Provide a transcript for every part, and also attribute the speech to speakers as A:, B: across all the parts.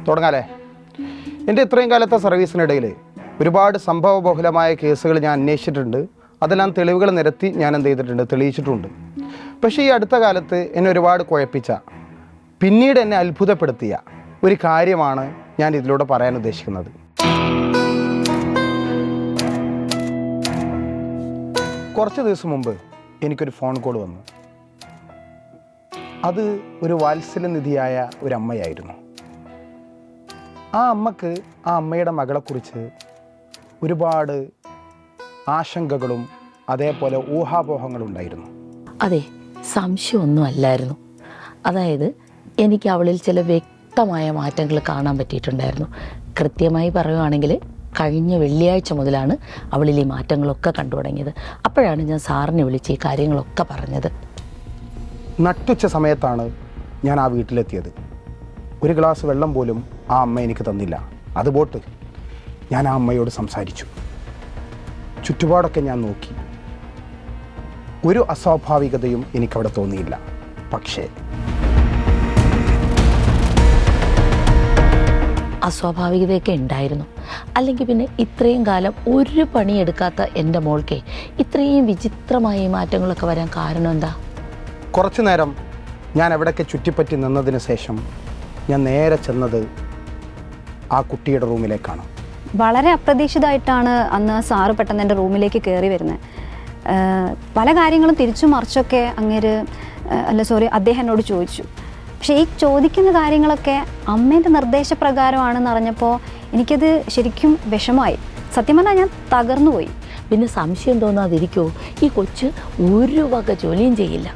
A: തുടങ്ങാലേ. എൻ്റെ ഇത്രയും കാലത്തെ സർവീസിനിടയിൽ ഒരുപാട് സംഭവബഹുലമായ കേസുകൾ ഞാൻ അന്വേഷിച്ചിട്ടുണ്ട്. അതെല്ലാം തെളിവുകൾ നിരത്തി ഞാൻ എന്ത് ചെയ്തിട്ടുണ്ട്, തെളിയിച്ചിട്ടുണ്ട്. പക്ഷേ ഈ അടുത്ത കാലത്ത് എന്നെ ഒരുപാട് കുഴപ്പിച്ച, പിന്നീട് എന്നെ അത്ഭുതപ്പെടുത്തിയ ഒരു കാര്യമാണ് ഞാൻ ഇതിലൂടെ പറയാൻ ഉദ്ദേശിക്കുന്നത്. കുറച്ച് ദിവസം മുമ്പ് എനിക്കൊരു ഫോൺ കോൾ വന്നു. അത് ഒരു വാത്സല്യനിധിയായ ഒരു അമ്മയായിരുന്നു. ആ അമ്മക്ക് ആ അമ്മയുടെ മകളെക്കുറിച്ച് ഒരുപാട് ആശങ്കകളും അതേപോലെ ഊഹാപോഹങ്ങളും ഉണ്ടായിരുന്നു.
B: അതെ, സംശയമൊന്നും അല്ലായിരുന്നു. അതായത് എനിക്ക് അവളിൽ ചില വ്യക്തമായ മാറ്റങ്ങൾ കാണാൻ പറ്റിയിട്ടുണ്ടായിരുന്നു. കൃത്യമായി പറയുകയാണെങ്കിൽ കഴിഞ്ഞ വെള്ളിയാഴ്ച മുതലാണ് അവളിൽ ഈ മാറ്റങ്ങളൊക്കെ കണ്ടു തുടങ്ങിയത്. അപ്പോഴാണ് ഞാൻ സാറിനെ വിളിച്ച് ഈ കാര്യങ്ങളൊക്കെ പറഞ്ഞത്.
A: നട്ടുച്ച സമയത്താണ് ഞാൻ ആ വീട്ടിലെത്തിയത്. ഒരു ഗ്ലാസ് വെള്ളം പോലും ആ അമ്മ എനിക്ക് തന്നില്ല. അത് പോട്ട്, ഞാൻ ആ അമ്മയോട് സംസാരിച്ചു. ചുറ്റുപാടൊക്കെ ഞാൻ നോക്കി. ഒരു അസ്വാഭാവികതയും എനിക്കവിടെ തോന്നിയില്ല. പക്ഷേ
B: അസ്വാഭാവികതയൊക്കെ ഉണ്ടായിരുന്നു. അല്ലെങ്കിൽ പിന്നെ ഇത്രയും കാലം ഒരു പണിയെടുക്കാത്ത എൻ്റെ മോൾക്ക് ഇത്രയും വിചിത്രമായ മാറ്റങ്ങളൊക്കെ വരാൻ കാരണം എന്താ?
A: കുറച്ചു നേരം ഞാൻ എവിടെയൊക്കെ ചുറ്റിപ്പറ്റി നിന്നതിന് ശേഷം ഞാൻ നേരെ ചെന്നത് ആ കുട്ടിയുടെ റൂമിലേക്കാണ്.
C: വളരെ അപ്രതീക്ഷിതമായിട്ടാണ് അന്ന് സാറ് പെട്ടെന്ന് എൻ്റെ റൂമിലേക്ക് കയറി വരുന്നത്. പല കാര്യങ്ങളും തിരിച്ചു മറിച്ചൊക്കെ അദ്ദേഹം എന്നോട് ചോദിച്ചു. പക്ഷേ ഈ ചോദിക്കുന്ന കാര്യങ്ങളൊക്കെ അമ്മേൻ്റെ നിർദ്ദേശപ്രകാരമാണെന്ന് അറിഞ്ഞപ്പോൾ എനിക്കത് ശരിക്കും വിഷമമായി. സത്യം പറഞ്ഞാൽ ഞാൻ തകർന്നുപോയി.
B: പിന്നെ സംശയം തോന്നാതിരിക്കുമോ? ഈ കൊച്ച് ഒരു വക ജോലിയും ചെയ്യില്ല.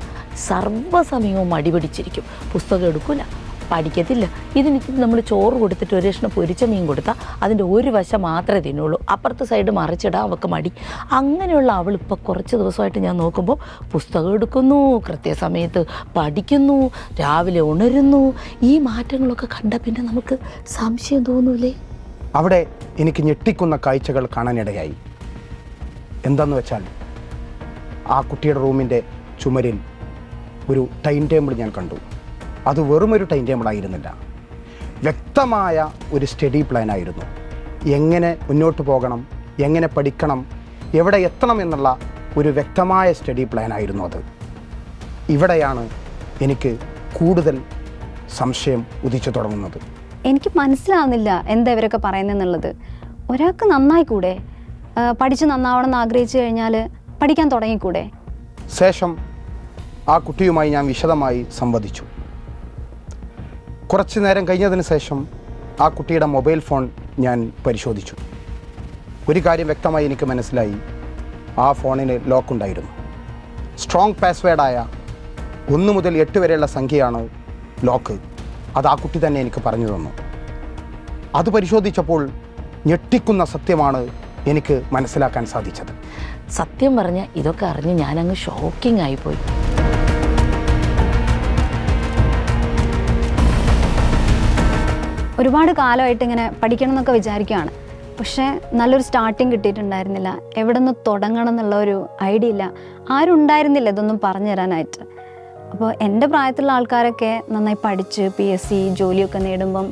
B: സർവ്വസമയവും മടിപിടിച്ചിരിക്കും. പുസ്തകം എടുക്കില്ല, പഠിക്കത്തില്ല. ഇതിന് നമ്മൾ ചോറ് കൊടുത്തിട്ട് ഒരു കഷ്ണം പൊരിച്ച മീൻ കൊടുത്താൽ അതിൻ്റെ ഒരു വശം മാത്രമേ തിന്നുള്ളൂ. അപ്പുറത്തെ സൈഡ് മറിച്ചിടാൻ അവൾക്ക് മടി. അങ്ങനെയുള്ള അവൾ ഇപ്പോൾ കുറച്ച് ദിവസമായിട്ട് ഞാൻ നോക്കുമ്പോൾ പുസ്തകം എടുക്കുന്നു, കൃത്യസമയത്ത് പഠിക്കുന്നു, രാവിലെ ഉണരുന്നു. ഈ മാറ്റങ്ങളൊക്കെ കണ്ട പിന്നെ നമുക്ക് സംശയം തോന്നൂലേ?
A: അവിടെ എനിക്ക് ഞെട്ടിക്കുന്ന കാഴ്ചകൾ കാണാനിടയായി. എന്താണെന്ന് വെച്ചാൽ ആ കുട്ടിയുടെ റൂമിൻ്റെ ചുമരിൽ ഒരു ടൈം ടേബിൾ ഞാൻ കണ്ടു. അത് വെറുമൊരു ടൈം ടേബിൾ ആയിരുന്നില്ല, വ്യക്തമായ ഒരു സ്റ്റഡി പ്ലാൻ ആയിരുന്നു. എങ്ങനെ മുന്നോട്ട് പോകണം, എങ്ങനെ പഠിക്കണം, എവിടെ എത്തണം എന്നുള്ള ഒരു വ്യക്തമായ സ്റ്റഡി പ്ലാൻ ആയിരുന്നു അത്. ഇവിടെയാണ് എനിക്ക് കൂടുതൽ സംശയം ഉദിച്ചു തുടങ്ങുന്നത്.
C: എനിക്ക് മനസ്സിലാവുന്നില്ല എന്താ ഇവരൊക്കെ പറയുന്നതെന്നുള്ളത്. ഒരാൾക്ക് നന്നായി കൂടെ? പഠിച്ച് നന്നാവണം എന്ന് ആഗ്രഹിച്ചു കഴിഞ്ഞാൽ പഠിക്കാൻ തുടങ്ങിക്കൂടെ?
A: ശേഷം ആ കുട്ടിയുമായി ഞാൻ വിശദമായി സംവദിച്ചു. കുറച്ച് നേരം കഴിഞ്ഞതിന് ശേഷം ആ കുട്ടിയുടെ മൊബൈൽ ഫോൺ ഞാൻ പരിശോധിച്ചു. ഒരു കാര്യം വ്യക്തമായി എനിക്ക് മനസ്സിലായി. ആ ഫോണിന് ലോക്കുണ്ടായിരുന്നു. സ്ട്രോങ് പാസ്വേഡായ 1 മുതൽ 8 വരെയുള്ള സംഖ്യയാണ് ലോക്ക്. അത് ആ കുട്ടി തന്നെ എനിക്ക് പറഞ്ഞു തന്നു. അത് പരിശോധിച്ചപ്പോൾ ഞെട്ടിക്കുന്ന സത്യമാണ് എനിക്ക് മനസ്സിലാക്കാൻ സാധിച്ചത്.
B: സത്യം പറഞ്ഞാൽ ഇതൊക്കെ അറിഞ്ഞ് ഞാനങ്ങ് ഷോക്കിംഗ് ആയിപ്പോയി.
C: ഒരുപാട് കാലമായിട്ട് ഇങ്ങനെ പഠിക്കണം എന്നൊക്കെ വിചാരിക്കുകയാണ്. പക്ഷേ നല്ലൊരു സ്റ്റാർട്ടിങ് കിട്ടിയിട്ടുണ്ടായിരുന്നില്ല. എവിടെ നിന്ന് തുടങ്ങണം എന്നുള്ള ഒരു ഐഡിയ ഇല്ല. ആരും ഉണ്ടായിരുന്നില്ല ഇതൊന്നും പറഞ്ഞു തരാനായിട്ട്. അപ്പോൾ എൻ്റെ പ്രായത്തിലുള്ള ആൾക്കാരൊക്കെ നന്നായി പഠിച്ച് PSC ജോലിയൊക്കെ നേടുമ്പം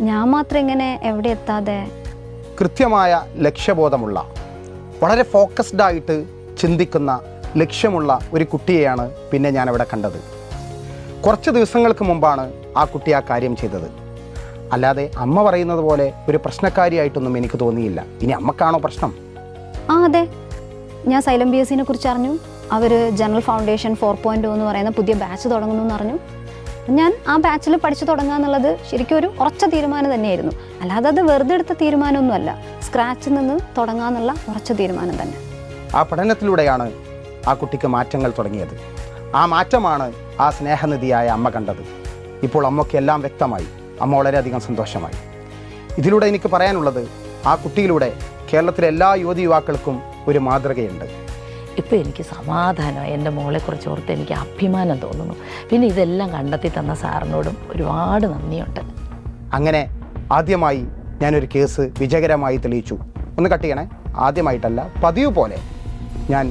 C: ഞാൻ മാത്രം ഇങ്ങനെ എവിടെ എത്താതെ.
A: കൃത്യമായ ലക്ഷ്യബോധമുള്ള, വളരെ ഫോക്കസ്ഡ് ആയിട്ട് ചിന്തിക്കുന്ന, ലക്ഷ്യമുള്ള ഒരു കുട്ടിയെയാണ് പിന്നെ ഞാനവിടെ കണ്ടത്. കുറച്ച് ദിവസങ്ങൾക്ക് മുമ്പാണ് ആ കുട്ടി ആ കാര്യം ചെയ്തത്. അല്ലാതെ അമ്മ പറയുന്നത് പോലെ ഒരു പ്രശ്നക്കാരിയായിട്ടൊന്നും എനിക്ക് തോന്നിയില്ല. ഇനി അമ്മക്കാണോ പ്രശ്നം?
C: അതെ, ഞാൻ സൈലം BScനെ കുറിച്ച് അറിഞ്ഞു. അവർ ജനറൽ ഫൗണ്ടേഷൻ 4.0 എന്ന് പറയുന്ന പുതിയ ബാച്ച് തുടങ്ങുന്നു എന്ന് അറിഞ്ഞു. ഞാൻ ആ ബാച്ചിൽ പഠിച്ചു തുടങ്ങുക എന്നുള്ളത് ശരിക്കും ഒരു ഉറച്ച തീരുമാനം തന്നെയായിരുന്നു. അല്ലാതെ അത് വെറുതെ എടുത്ത തീരുമാനമൊന്നുമല്ല. സ്ക്രാച്ചിൽ നിന്ന് തുടങ്ങാമെന്നുള്ള ഉറച്ച തീരുമാനം തന്നെ.
A: ആ പഠനത്തിലൂടെയാണ് ആ കുട്ടിക്ക് മാറ്റങ്ങൾ തുടങ്ങിയത്. ആ മാറ്റമാണ് ആ സ്നേഹനിധിയായ അമ്മ കണ്ടത്. ഇപ്പോൾ അമ്മയ്ക്ക് എല്ലാം വ്യക്തമായി. അമ്മ വളരെയധികം സന്തോഷമായി. ഇതിലൂടെ എനിക്ക് പറയാനുള്ളത്, ആ കുട്ടിയിലൂടെ കേരളത്തിലെ എല്ലാ യുവതി യുവാക്കൾക്കും ഒരു മാതൃകയുണ്ട്.
B: ഇപ്പോൾ എനിക്ക് സമാധാനം. എൻ്റെ മോളെക്കുറിച്ച് ഓർത്ത് എനിക്ക് അഭിമാനം തോന്നുന്നു. പിന്നെ ഇതെല്ലാം കണ്ടെത്തി തന്ന സാറിനോടും ഒരുപാട് നന്ദിയുണ്ട്.
A: അങ്ങനെ ആദ്യമായി ഞാനൊരു കേസ് വിജയകരമായി തെളിയിച്ചു. ഒന്ന് കട്ട് ചെയ്യണേ. ആദ്യമായിട്ടല്ല, പതിവ് പോലെ ഞാൻ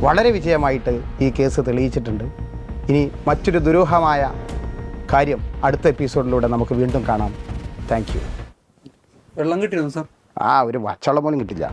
A: വളരെ വിജയമായിട്ട് ഈ കേസ് തെളിയിച്ചിട്ടുണ്ട്. ഇനി മറ്റൊരു ദുരൂഹമായ കാര്യം അടുത്ത എപ്പിസോഡിലൂടെ നമുക്ക് വീണ്ടും കാണാം. Thank you.
D: വെള്ളം കിട്ടിയിരുന്നു സാർ?
A: ഒരു പച്ചവെള്ളം പോലും കിട്ടില്ല.